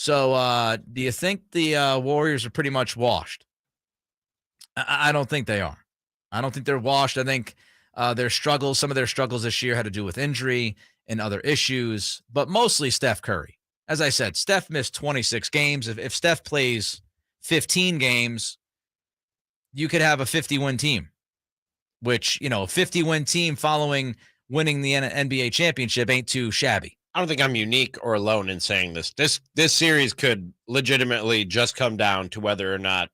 So do you think the Warriors are pretty much washed? I don't think they are. I don't think they're washed. I think some of their struggles this year had to do with injury and other issues, but mostly Steph Curry. As I said, Steph missed 26 games. If Steph plays 15 games, you could have a 50-win team, which, a 50-win team following winning the NBA championship ain't too shabby. I don't think I'm unique or alone in saying this. This series could legitimately just come down to whether or not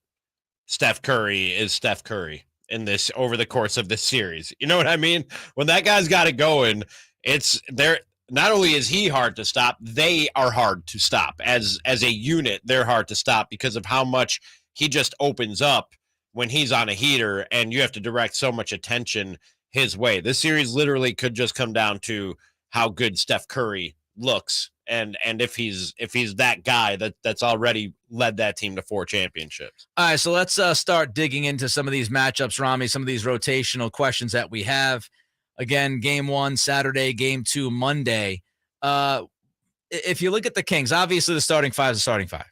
Steph Curry is Steph Curry in this over the course of this series. You know what I mean? When that guy's got it going, it's there. Not only is he hard to stop, they are hard to stop. As a unit, they're hard to stop because of how much he just opens up when he's on a heater, and you have to direct so much attention his way. This series literally could just come down to how good Steph Curry looks, and if he's that guy that's already led that team to 4 championships. All right, so let's start digging into some of these matchups, Ramie, some of these rotational questions that we have. Again, game 1 Saturday, game 2 Monday. If you look at the Kings, obviously the starting 5 is a starting 5.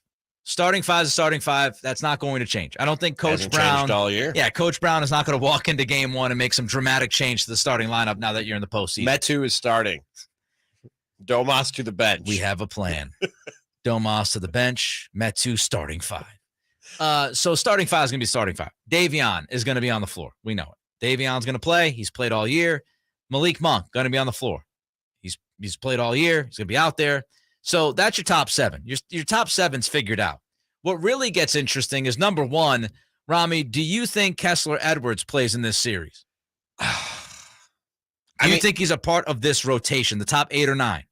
Starting 5 is a starting 5. That's not going to change. I don't think Coach Brown changed all year. Yeah, Coach Brown is not going to walk into game 1 and make some dramatic change to the starting lineup now that you're in the postseason. Metu is starting. Domas to the bench. We have a plan. Domas to the bench. Metu starting 5. So starting 5 is going to be starting 5. Davion is going to be on the floor. We know it. Davion's going to play. He's played all year. Malik Monk going to be on the floor. He's played all year. He's going to be out there. So that's your top 7. Your top 7's figured out. What really gets interesting is, number 1, Ramie, do you think Kessler Edwards plays in this series? Do you think he's a part of this rotation, the top 8 or 9?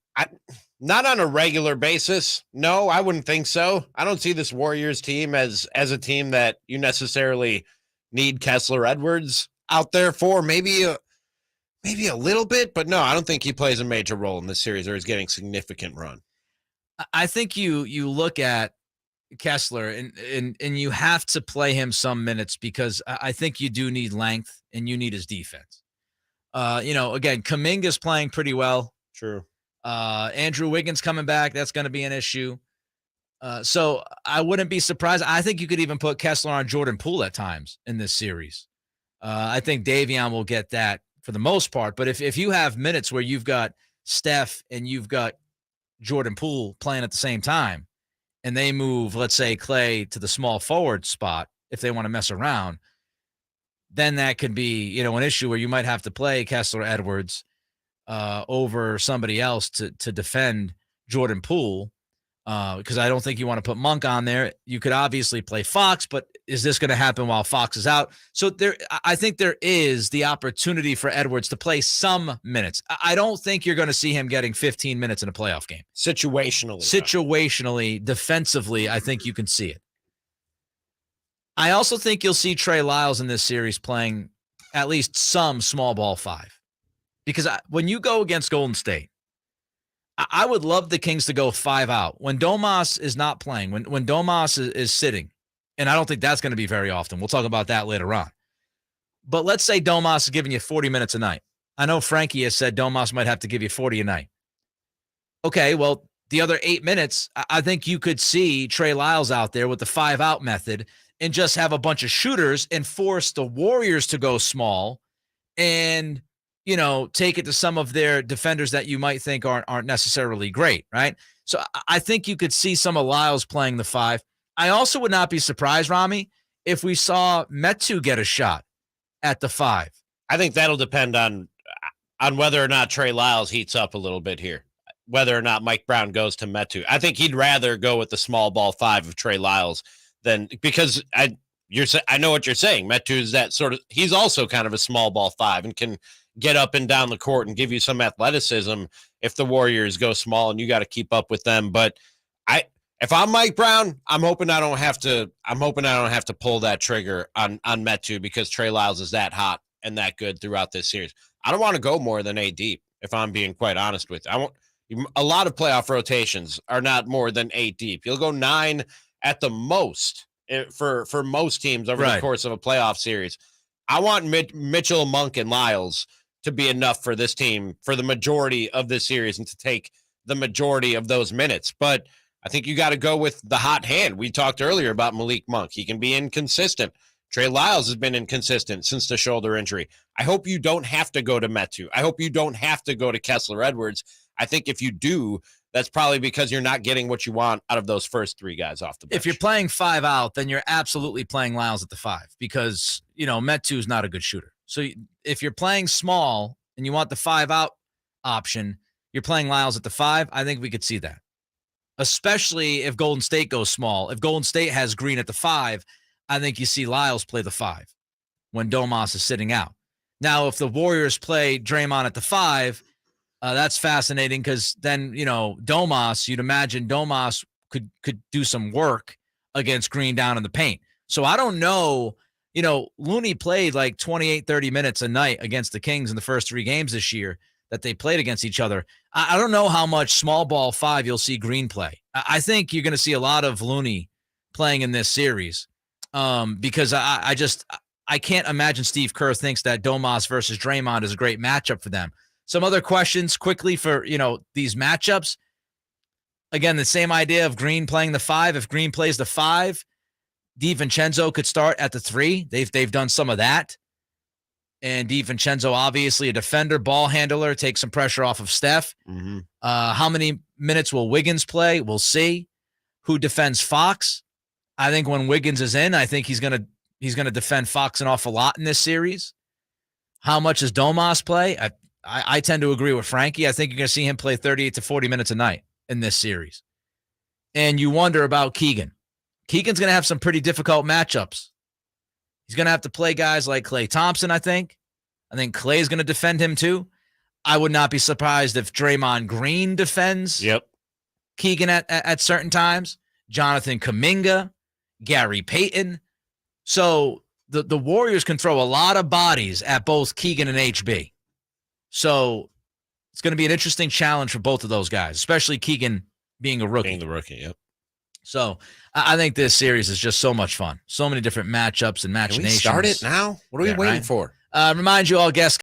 Not on a regular basis. No, I wouldn't think so. I don't see this Warriors team as a team that you necessarily need Kessler Edwards out there for. Maybe a little bit, but no, I don't think he plays a major role in this series or is getting significant run. I think you look at Kessler and you have to play him some minutes because I think you do need length and you need his defense. Again, Kuminga's playing pretty well. True. Andrew Wiggins coming back. That's going to be an issue. So I wouldn't be surprised. I think you could even put Kessler on Jordan Poole at times in this series. I think Davion will get that for the most part. But if you have minutes where you've got Steph and you've got Jordan Poole playing at the same time, and they move, let's say, Clay to the small forward spot if they want to mess around, then that could be, an issue where you might have to play Kessler Edwards over somebody else to defend Jordan Poole because I don't think you want to put Monk on there. You could obviously play Fox, but is this going to happen while Fox is out? So I think there is the opportunity for Edwards to play some minutes. I don't think you're going to see him getting 15 minutes in a playoff game. Situationally, defensively, I think you can see it. I also think you'll see Trey Lyles in this series playing at least some small ball 5. Because when you go against Golden State, I would love the Kings to go 5 out. When Domas is not playing, when Domas is sitting, and I don't think that's going to be very often. We'll talk about that later on. But let's say Domas is giving you 40 minutes a night. I know Frankie has said Domas might have to give you 40 a night. Okay, well, the other 8 minutes, I think you could see Trey Lyles out there with the 5-out method and just have a bunch of shooters and force the Warriors to go small and take it to some of their defenders that you might think aren't necessarily great, right? So I think you could see some of Lyles playing the 5. I also would not be surprised, Ramie, if we saw Metu get a shot at the 5. I think that'll depend on whether or not Trey Lyles heats up a little bit here, whether or not Mike Brown goes to Metu. I think he'd rather go with the small ball 5 of Trey Lyles because I know what you're saying. Metu is that sort of, he's also kind of a small ball 5 and can get up and down the court and give you some athleticism if the Warriors go small and you got to keep up with them. But if I'm Mike Brown, I'm hoping I don't have to pull that trigger on Metu because Trey Lyles is that hot and that good throughout this series. I don't want to go more than 8 deep, if I'm being quite honest with you. A lot of playoff rotations are not more than 8 deep. You'll go 9 at the most for most teams over the course of a playoff series. I want Mitchell, Monk, and Lyles to be enough for this team for the majority of this series and to take the majority of those minutes. But I think you got to go with the hot hand. We talked earlier about Malik Monk. He can be inconsistent. Trey Lyles has been inconsistent since the shoulder injury. I hope you don't have to go to Metu. I hope you don't have to go to Kessler Edwards. I think if you do, that's probably because you're not getting what you want out of those first three guys off the bench. If you're playing 5 out, then you're absolutely playing Lyles at the 5 because, Metu is not a good shooter. So if you're playing small and you want the 5 out option, you're playing Lyles at the 5. I think we could see that, especially if Golden State goes small. If Golden State has Green at the 5, I think you see Lyles play the 5 when Domas is sitting out. Now, if the Warriors play Draymond at the 5, that's fascinating because then, Domas, you'd imagine Domas could do some work against Green down in the paint. So I don't know, Looney played like 28, 30 minutes a night against the Kings in the first 3 games this year that they played against each other. I don't know how much small ball 5 you'll see Green play. I think you're going to see a lot of Looney playing in this series because I can't imagine Steve Kerr thinks that Domas versus Draymond is a great matchup for them. Some other questions quickly for, these matchups. Again, the same idea of Green playing the 5. If Green plays the 5, DiVincenzo could start at the 3. They've done some of that. And DiVincenzo, obviously a defender, ball handler, take some pressure off of Steph. Mm-hmm. How many minutes will Wiggins play? We'll see. Who defends Fox? I think when Wiggins is in, I think he's gonna defend Fox an awful lot in this series. How much does Domas play? I tend to agree with Frankie. I think you're going to see him play 38 to 40 minutes a night in this series. And you wonder about Keegan. Keegan's going to have some pretty difficult matchups. He's going to have to play guys like Klay Thompson, I think. I think Klay's going to defend him too. I would not be surprised if Draymond Green defends Keegan at certain times. Jonathan Kuminga, Gary Payton. So the Warriors can throw a lot of bodies at both Keegan and HB. So it's going to be an interesting challenge for both of those guys, especially Keegan being a rookie. Being the rookie, yep. So I think this series is just so much fun. So many different matchups and machinations. Can we start it now? What are we waiting for? Remind you all guests